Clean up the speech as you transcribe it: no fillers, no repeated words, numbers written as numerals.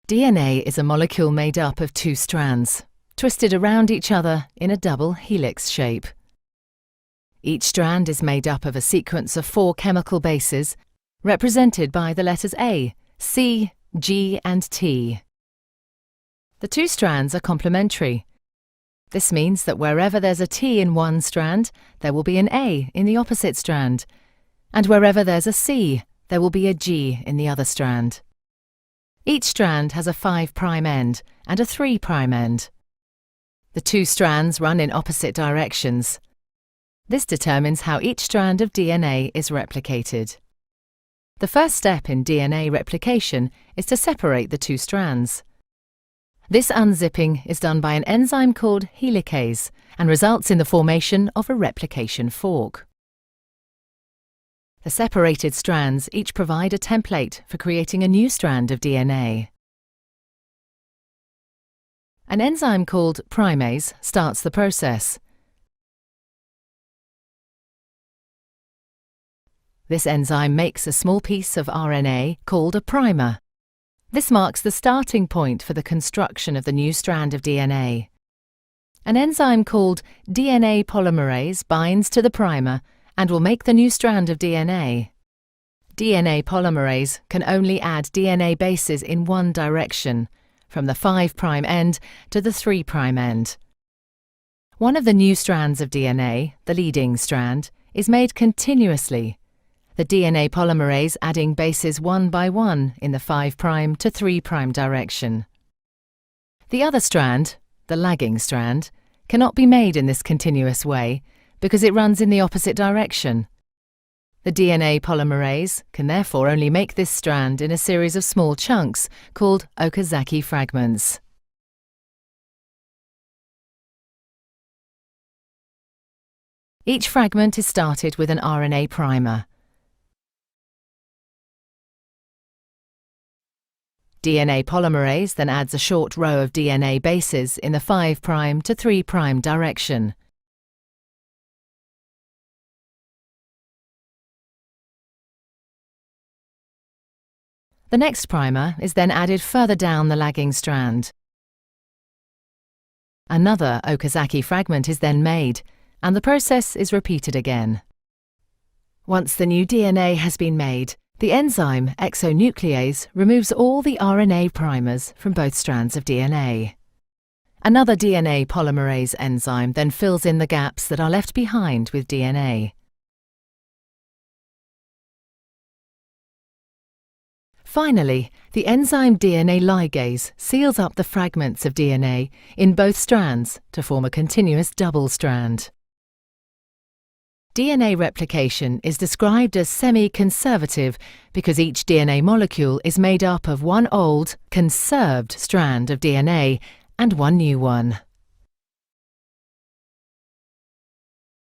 DNA is a molecule made up of two strands, twisted around each other in a double helix shape. Each strand is made up of a sequence of 4 chemical bases, represented by the letters A, C, G, and T. The two strands are complementary. This means that wherever there's a T in one strand, there will be an A in the opposite strand, and wherever there's a C, there will be a G in the other strand. Each strand has a 5' end and a 3' end. The two strands run in opposite directions. This determines how each strand of DNA is replicated. The first step in DNA replication is to separate the two strands. This unzipping is done by an enzyme called helicase and results in the formation of a replication fork. The separated strands each provide a template for creating a new strand of DNA. An enzyme called primase starts the process. This enzyme makes a small piece of RNA called a primer. This marks the starting point for the construction of the new strand of DNA. An enzyme called DNA polymerase binds to the primer and will make the new strand of DNA. DNA polymerase can only add DNA bases in one direction, from the 5' end to the 3' end. One of the new strands of DNA, the leading strand, is made continuously, the DNA polymerase adding bases one by one in the 5' to 3' direction. The other strand, the lagging strand, cannot be made in this continuous way because it runs in the opposite direction. The DNA polymerase can therefore only make this strand in a series of small chunks called Okazaki fragments. Each fragment is started with an RNA primer. DNA polymerase then adds a short row of DNA bases in the 5' to 3' direction. The next primer is then added further down the lagging strand. Another Okazaki fragment is then made, and the process is repeated again. Once the new DNA has been made, the enzyme exonuclease removes all the RNA primers from both strands of DNA. Another DNA polymerase enzyme then fills in the gaps that are left behind with DNA. Finally, the enzyme DNA ligase seals up the fragments of DNA in both strands to form a continuous double strand. DNA replication is described as semi-conservative because each DNA molecule is made up of one old, conserved strand of DNA and one new one.